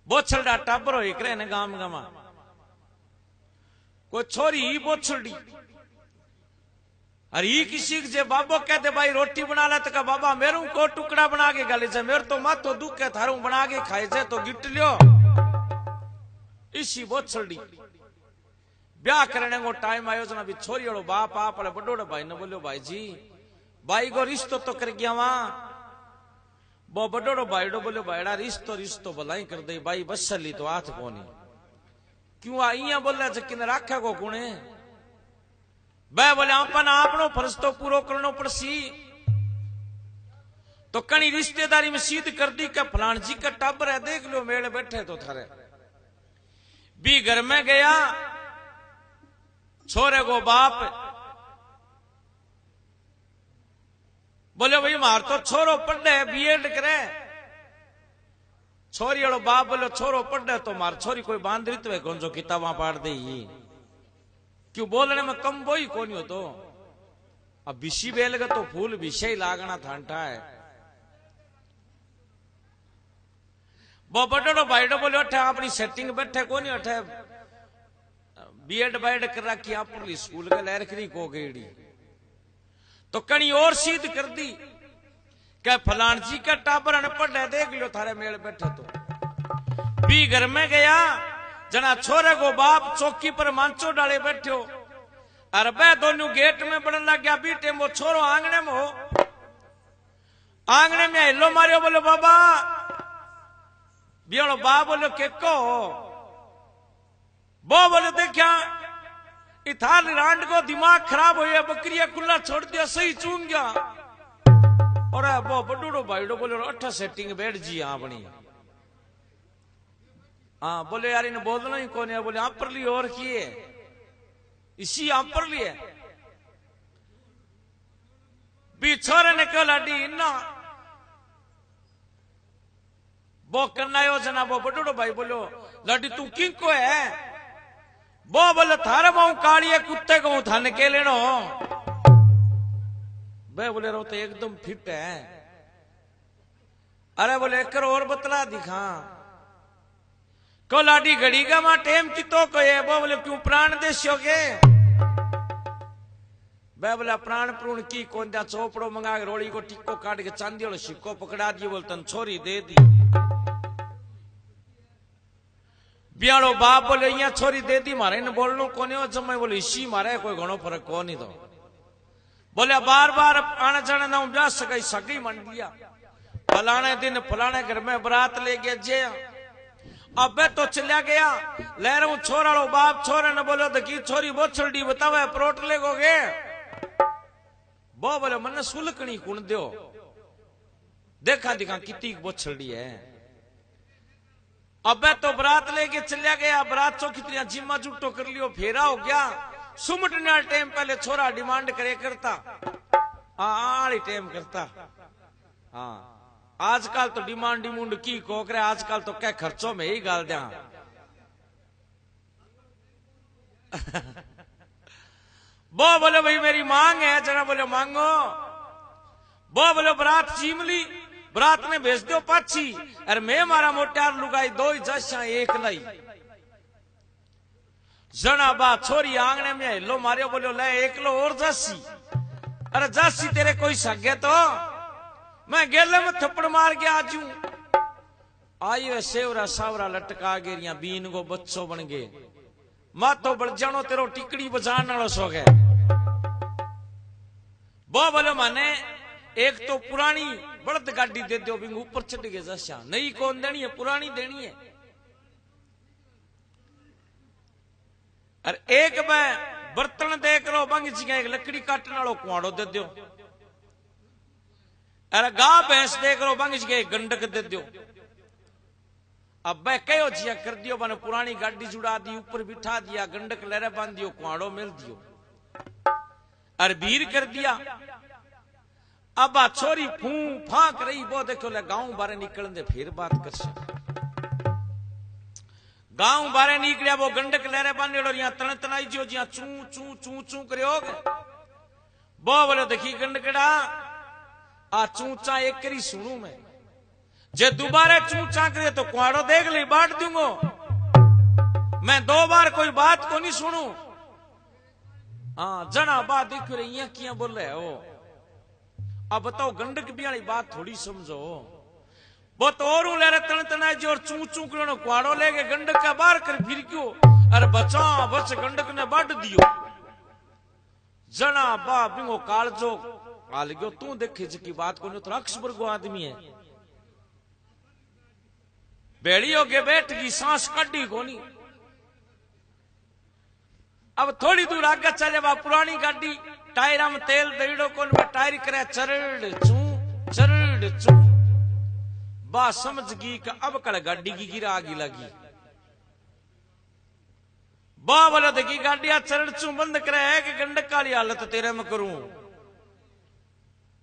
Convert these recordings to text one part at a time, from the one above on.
बोछलडा टाबर हो एक ने गाम गामा कोई छोरी ही बोछलडी अरे ये किसी जे बाबो कहते भाई रोटी बना ले तो कहा बाबा मेरू को टुकड़ा बना के गाले से मेरे तो माथो दुख है थारू बना के खाए से तो गिट लियो इसी बोछलडी ब्याह करने को टाइम आयो जना भी छोरी वालों बाप आप बड़ोड़े भाई ने बोलो भाई जी भाई को रिश्तो तो कर गया वहां वो बड़ोड़ो भाई बोलो भाईड़ा रिश्तो रिश्तो भलाई कर दे भाई बसली तो हाथ कोनी क्यों आइया बोले किन राखा को गुणे वह बोले अपन आपनो फर्ज तो पूरो करनो पड़सी तो कणी रिश्तेदारी में सीध कर दी का फलान जी का टाबर है देख लो मेले बैठे तो थारे भी घर में गया छोरे को बाप बोले भाई मार तो छोरो पढ़े बीएड करे छोरी वालों बाप बोलो छोरो पढ़े तो मार छोरी कोई बांध रही तो कौन जो किताबा पाड़ दे क्यों बोलने में कम वो ही कौन हो तो अब विषी बेल का तो फूल विषय लागना थांटा है वो बड़ो भाईडो बोले अठे अपनी सेटिंग बैठे कौन अठे बीएड बाइड कर रखी अपनी स्कूल के लहर करी को गेड़ी तो कणी और सीध कर दी क्या फलान जी का टाबर ने पढ़े देख लो थारे मेल बैठे तो भी घर में गया जना छोरे को बाप चौकी पर मांचो डाले बैठो और वह दोनों गेट में बढ़ने लग गया बीटे वो छोरो आंगने में हो आंगने में हिलो मारियो बोलो बाबा बियालो बाप बोलो के को वो बोले देखा इथार रांड को दिमाग खराब हो बकरिया खुला छोड़ दिया सही चूम गया और वो बड़ूड़ो भाईडो बोले अठा सेटिंग बैठ जी अपनी हाँ बोले यार इन्हें बोलना ही कौन है बोले आप पर लिए और किए इसी आप पर लिए भी छोरे ने कहा लाडी इन्ना वो करना योजना वो बड़ूड़ो भाई बोलो लाडी तू किंग को है वो बोले थारे बहु कालिए कुत्ते को थाने के लेनो वे बोले रो तो एकदम फिट है अरे बोले एक और बतला दिखा को लाडी घड़ी का मां टेम की तो को ये वो बोले क्यों प्राण देशोगे वे बोले प्राण प्रून की कौन जा चोपड़ो मंगा के रोड़ी को टिक्को काट के चांदी वाला सिक्को पकड़ा दिए बोलते छोरी दे दी बियालो बाप बोले यहाँ छोरी दे दी मारे ने बोलनो कोने हो जमाई बोले इसी मारे कोई घणो फर्क को नहीं तो बोले बार बार आने जाने ना जा सगाई मन लिया फलाने दिन फलाने घर में बरात ले गया जे अबे तो चला गया लहरों छोरा लो बाप छोरे ने बोलो तो की छोरी बोछलडी बतावे प्रोट ले गोगे वो बोले मन सुलकनी कुण दो देखा दिखा कितनी बोछलडी है अबे तो बरात लेके चला गया बरात चो कितनी जिम्मा जुटो कर लियो फेरा हो गया सुमटने टाइम पहले छोरा डिमांड करे करता आड़ी टाइम करता हाँ आजकल तो डिमांड डिमूंड की को करे आजकल तो क्या खर्चों में ही गाल दिया वो बोले भाई मेरी मांग है जरा बोले मांगो वो बोले बरात चीमली बरात ने भेज दो पाछी अरे मैं मारा मोटार लुगाई दो ही जशा एक नहीं जना बा छोरी आंगने में हिलो मारियो बोलो ले एक लो और जासी अरे जासी तेरे कोई सगे तो मैं गेले में थप्पड़ मार के आजू आई वे सेवरा सावरा लटका गेरिया बीन को बच्चों बन गए मातो बढ़ जानो तेरो टिकड़ी बजाने वाला सो गए वो बोलो माने एक तो पुरानी बड़द गाड़ी दे दो भी ऊपर चढ़ गए जैसा नई कौन देनी है पुरानी देनी है अरे एक मैं बर्तन देख लो बंग जी एक लकड़ी काटने वालों कुआड़ो दे दो अरे गा भैंस देख लो बंग जी एक गंडक दे दो अब मैं कहो जिया कर दियो मैंने पुरानी गाड़ी जुड़ा दी ऊपर बिठा दिया गंडक लहरे बांध दियो कुआड़ो मिल दियो अरे भीर कर दिया अब आ छोरी फू फाक रही वो देखो ले गांव बारे निकल दे फिर बात कर से गांव बारे निकलिया वो गंडक लहरे बांधे और यहाँ तन तनाई जो जिया चू चू चू चू करोगे वो बोले देखी गंडकड़ा आ चूचा एक करी सुनू मैं जे दोबारा चू चाकरे तो कुआड़ो देख ली बांट दूंगो। मैं 2 बार कोई बात को नहीं सुनू। हाँ जना बात देख रही किया बोले हो। अब बताओ गंडक भी वाली बात थोड़ी समझो। वो तो और ले रहे तन तना जो और चू चू करो कुआड़ो लेके गंडक का बार कर फिर क्यों। अरे बचा बच गंडक ने बांट दियो। जना बा बिंगो कालजो आल गयो तू देखे की बात को तो अक्सबर को आदमी है। बेड़ियों के बैठ की सांस कड्डी कोनी। अब थोड़ी दूर आगे चले बा पुरानी गाड़ी टायर में तेल दईड़ो कौन टायर करे चरड़ चू बा समझ गई कि अब कल गाड़ी की गिरा आगी लगी। बा बोला देखी गाड़िया चरड़ चू बंद करे है कि गंडक काली हालत तेरे में करूं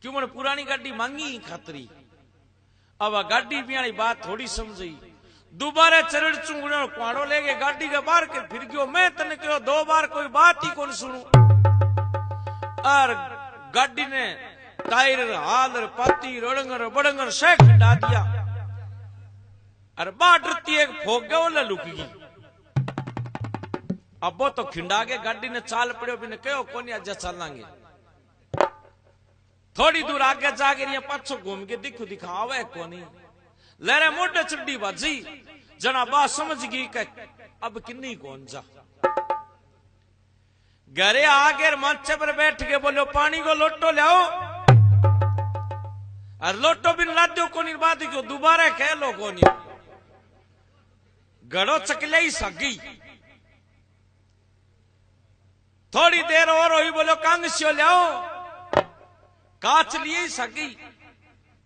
क्यों मैंने पुरानी गाड़ी मांगी खातरी। अब गाड़ी भी वाली बात थोड़ी समझी। दोबारा चरण चुंगड़ो कुआड़ो लेके गाड़ी के बाहर के फिर गयो। मैं तने कहो 2 बार कोई बात ही कौन सुनू। और गाड़ी ने टायर हाल पाती रड़ंगर बड़ंगर शेख खिंडा दिया। और बाडरती एक फोक गयो ले लुक गई। अब वो तो खिंडा के गाड़ी ने चाल पड़ो भी ने कहो कोनी आज चलांगे। थोड़ी दूर आगे जाके पाछो घूम के दिखावे कोनी लेरे मोटे चड्डी बाजी। जना बात समझ गई कि अब किन्नी कौन जा। घरे आगे मंचे पर बैठ के बोलो पानी को लोटो लाओ। और लोटो भी लादो कोनी बात क्यों दोबारा कह लो कोनी। घड़ो चकले ही सगी। थोड़ी देर और हुई बोलो कांगसियो लाओ। काच लिए सगी।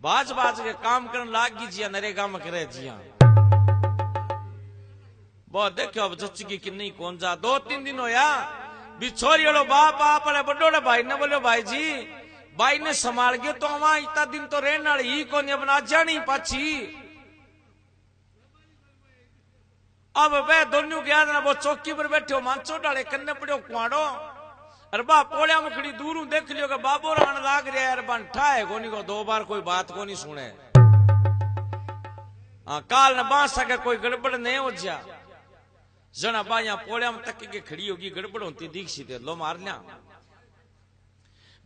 बाज बाज के काम करने लागी जिया नरेगा में करे जिया। बहुत देखो अब जच्ची की नहीं कौन जा। 2-3 दिन होया भी छोरी वालों बाप आप बड़ोड़े भाई ने बोलो भाई जी भाई ने संभाल के तो वहां इतना दिन तो रहने वाली ही कौन अपना जानी पाची। अब वे दोनों के याद ना वो चौकी पर बैठे हो मांचो डाले कन्ने पड़ो कुआड़ो। अरे बा पोलिया में खड़ी दूर देख लियो कि बाबू रान लाग रहा है बंठा है कोनी को 2 बार कोई बात को नहीं सुने। हाँ काल न बांस सके कोई गड़बड़ नहीं हो जा। जना बा यहाँ पोलिया में तक के खड़ी होगी गड़बड़ होती दीक्षी थे लो मार लिया।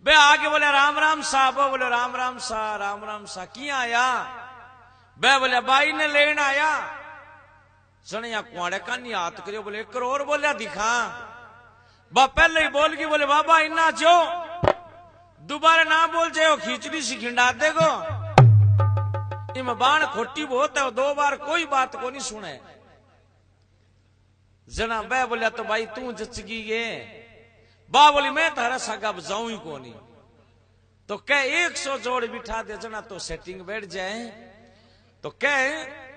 बे आगे बोले राम राम साहब बोले राम राम सा किया आया। बे बोले बाई ने लेना आया। जन यहाँ कुआड़े का नहीं हाथ करियो बोले 1 करोड़ बोलिया दिखा। बा पहले ही बोल की बोले बाबा इन्ना जो दोबारा ना बोल जाओ खींचड़ी सी खिंडा देगो। इम बाण खोटी बहुत है 2 बार कोई बात को नहीं सुने। जना बे बोलिया तो भाई तू जचगी ये। बा बोली मैं तारा सगा जाऊं ही को नहीं। तो कह 100 जोड़ बिठा दे जना तो सेटिंग बैठ जाए। तो कह